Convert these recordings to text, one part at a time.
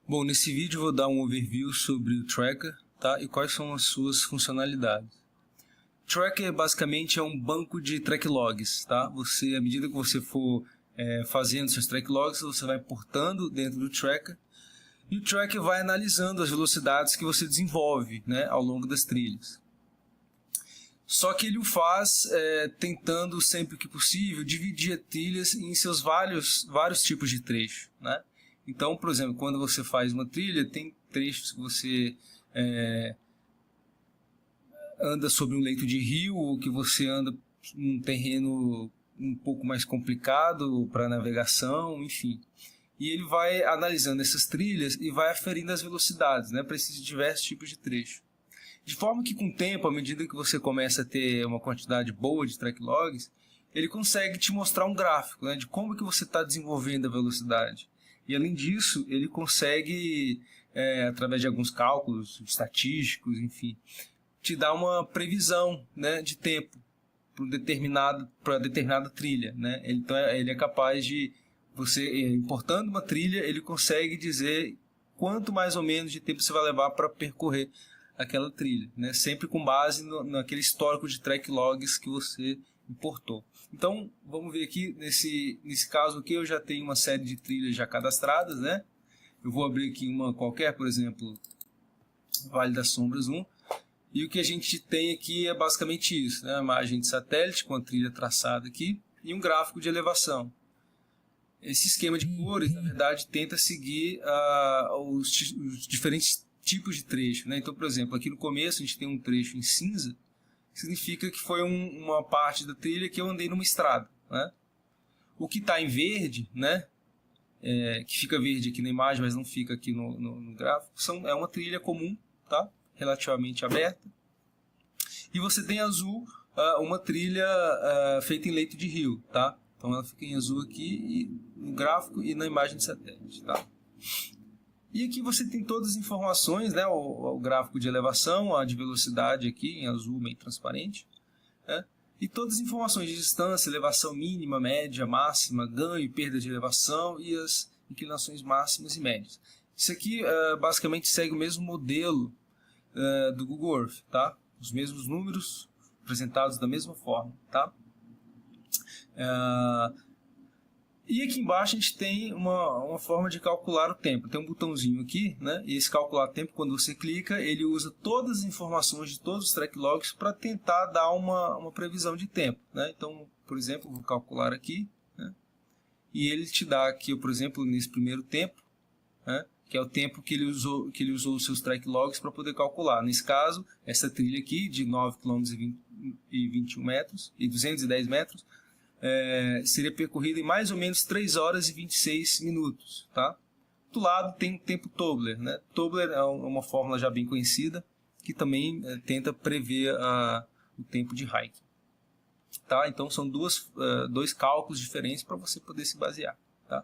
Bom, nesse vídeo eu vou dar um overview sobre o Tracker, tá? E quais são as suas funcionalidades. Tracker basicamente é um banco de track logs, tá? Você, à medida que você for fazendo seus track logs, você vai portando dentro do Tracker e o Tracker vai analisando as velocidades que você desenvolve, né, ao longo das trilhas. Só que ele o faz tentando sempre que possível dividir as trilhas em seus vários tipos de trecho, né? Então, por exemplo, quando você faz uma trilha, tem trechos que você anda sobre um leito de rio, ou que você anda num terreno um pouco mais complicado para navegação, enfim. E ele vai analisando essas trilhas e vai aferindo as velocidades, né, para esses diversos tipos de trecho. De forma que com o tempo, à medida que você começa a ter uma quantidade boa de track logs, ele consegue te mostrar um gráfico, né, de como que você está desenvolvendo a velocidade. E além disso, ele consegue, através de alguns cálculos estatísticos, enfim, te dar uma previsão, né, de tempo para determinada trilha, né? Então ele é capaz de, você importando uma trilha, ele consegue dizer quanto mais ou menos de tempo você vai levar para percorrer aquela trilha, né? Sempre com base naquele histórico de track logs que você importou. Então vamos ver aqui, nesse caso aqui eu já tenho uma série de trilhas já cadastradas, né? Eu vou abrir aqui uma qualquer, por exemplo, Vale das Sombras 1. E o que a gente tem aqui é basicamente isso, né? A imagem de satélite com a trilha traçada aqui e um gráfico de elevação. Esse esquema de cores, na verdade, tenta seguir os diferentes tipos de trecho, né? Então, por exemplo, aqui no começo a gente tem um trecho em cinza, que significa que foi uma parte da trilha que eu andei numa estrada, né? O que está em verde, né? Que fica verde aqui na imagem, mas não fica aqui no gráfico, é uma trilha comum, tá? Relativamente aberta. E você tem azul, uma trilha feita em leito de rio, tá? Então ela fica em azul aqui no gráfico e na imagem de satélite, tá? E aqui você tem todas as informações, né? O gráfico de elevação, a de velocidade aqui em azul meio transparente, né? E todas as informações de distância, elevação mínima, média, máxima, ganho e perda de elevação e as inclinações máximas e médias. Isso aqui basicamente segue o mesmo modelo do Google Earth, tá? Os mesmos números apresentados da mesma forma, tá? E aqui embaixo a gente tem uma forma de calcular o tempo. Tem um botãozinho aqui, né? E esse calcular tempo, quando você clica, ele usa todas as informações de todos os track logs para tentar dar uma previsão de tempo, né? Então, por exemplo, vou calcular aqui, né? E ele te dá aqui, por exemplo, nesse primeiro tempo, né? Que é o tempo que ele usou os seus track logs para poder calcular. Nesse caso, essa trilha aqui de 9 km e 21 metros e 210 metros seria percorrida em mais ou menos 3 horas e 26 minutos. Tá? Do lado tem o tempo Tobler, né? Tobler é uma fórmula já bem conhecida que também tenta prever o tempo de hiking. Tá? Então são dois cálculos diferentes para você poder se basear. Tá?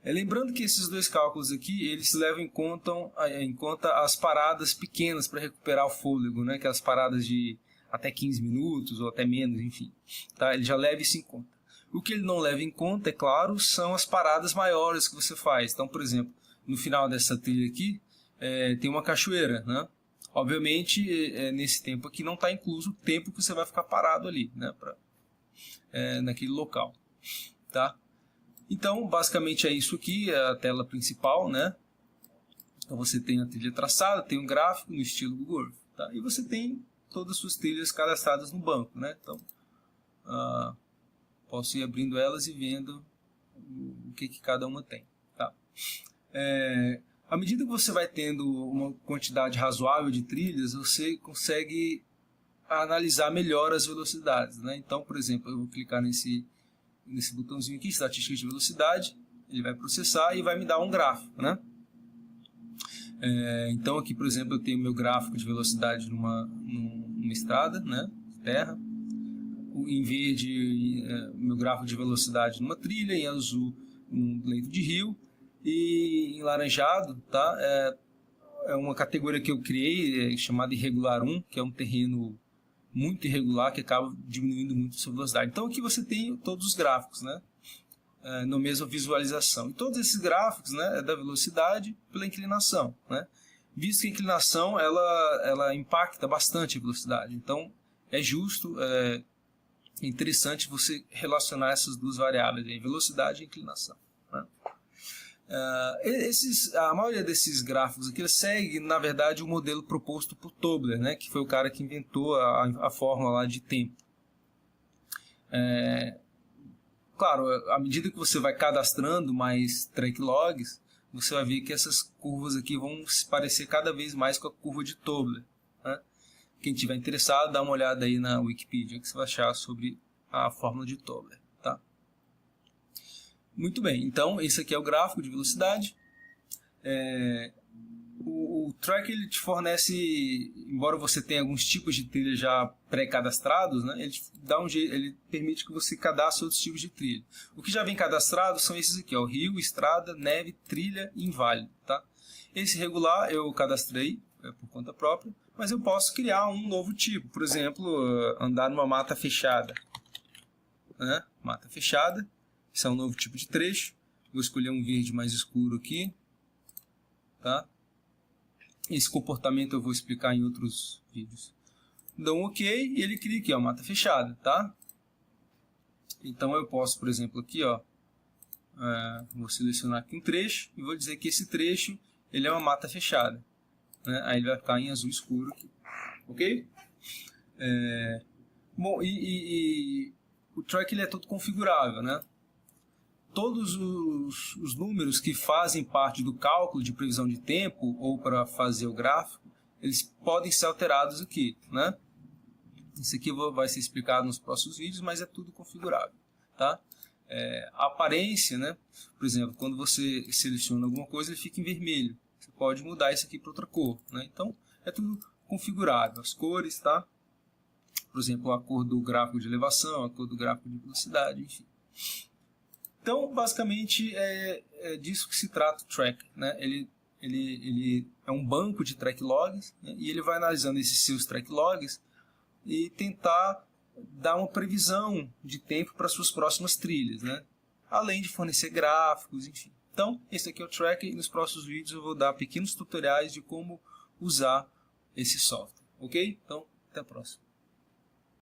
Lembrando que esses dois cálculos aqui, eles levam em conta as paradas pequenas para recuperar o fôlego, né? Aquelas paradas de até 15 minutos ou até menos, enfim. Tá? Ele já leva isso em conta. O que ele não leva em conta, é claro, são as paradas maiores que você faz. Então, por exemplo, no final dessa trilha aqui, tem uma cachoeira, né? Obviamente, nesse tempo aqui não está incluso o tempo que você vai ficar parado ali, né? Naquele local. Tá? Então, basicamente é isso aqui, é a tela principal, né? Então você tem a trilha traçada, tem um gráfico no estilo Google Earth, tá? E você tem todas as suas trilhas cadastradas no banco, né? Então, posso ir abrindo elas e vendo o que cada uma tem, tá? À medida que você vai tendo uma quantidade razoável de trilhas, você consegue analisar melhor as velocidades, né? Então, por exemplo, eu vou clicar nesse botãozinho aqui, estatísticas de velocidade, ele vai processar e vai me dar um gráfico, né? Então aqui, por exemplo, eu tenho meu gráfico de velocidade numa estrada, né? Terra. Em verde, meu gráfico de velocidade numa trilha, em azul, num leito de rio, e em laranjado, tá? É uma categoria que eu criei, chamada Irregular 1, que é um terreno muito irregular que acaba diminuindo muito a sua velocidade. Então aqui você tem todos os gráficos, né? Na mesma visualização. E todos esses gráficos, né, é da velocidade pela inclinação, né? Visto que a inclinação ela impacta bastante a velocidade. Então é justo, é interessante você relacionar essas duas variáveis, velocidade e inclinação, né? A maioria desses gráficos aqui segue, na verdade, o modelo proposto por Tobler, né, que foi o cara que inventou a fórmula lá de tempo. Claro, à medida que você vai cadastrando mais track logs, você vai ver que essas curvas aqui vão se parecer cada vez mais com a curva de Tobler, né? Quem tiver interessado, dá uma olhada aí na Wikipedia, que você vai achar sobre a fórmula de Tobler, tá? Muito bem, então esse aqui é o gráfico de velocidade. O track ele te fornece, embora você tenha alguns tipos de trilha já pré-cadastrados, né, ele dá um jeito, ele permite que você cadastre outros tipos de trilha. O que já vem cadastrado são esses aqui, ó, rio, estrada, neve, trilha e inválido, tá? Esse regular eu cadastrei por conta própria, mas eu posso criar um novo tipo, por exemplo, andar numa mata fechada, né? Mata fechada, esse é um novo tipo de trecho. Vou escolher um verde mais escuro aqui, tá? Esse comportamento eu vou explicar em outros vídeos. Dou um OK e ele cria aqui, ó, mata fechada, tá? Então eu posso, por exemplo, aqui, ó, vou selecionar aqui um trecho e vou dizer que esse trecho ele é uma mata fechada, né? Aí ele vai ficar em azul escuro aqui, ok? Bom, o track ele é todo configurável, né? Todos os números que fazem parte do cálculo de previsão de tempo ou para fazer o gráfico, eles podem ser alterados aqui, né? Isso aqui vai ser explicado nos próximos vídeos, mas é tudo configurável, tá? A aparência, né? Por exemplo, quando você seleciona alguma coisa, ele fica em vermelho. Você pode mudar isso aqui para outra cor, né? Então, é tudo configurável. As cores, tá? Por exemplo, a cor do gráfico de elevação, a cor do gráfico de velocidade, enfim. Então, basicamente, é disso que se trata o track, né? Ele é um banco de track logs, né? E ele vai analisando esses seus track logs e tentar dar uma previsão de tempo para suas próximas trilhas, né? Além de fornecer gráficos, enfim. Então, esse aqui é o track e nos próximos vídeos eu vou dar pequenos tutoriais de como usar esse software, ok? Então, até a próxima.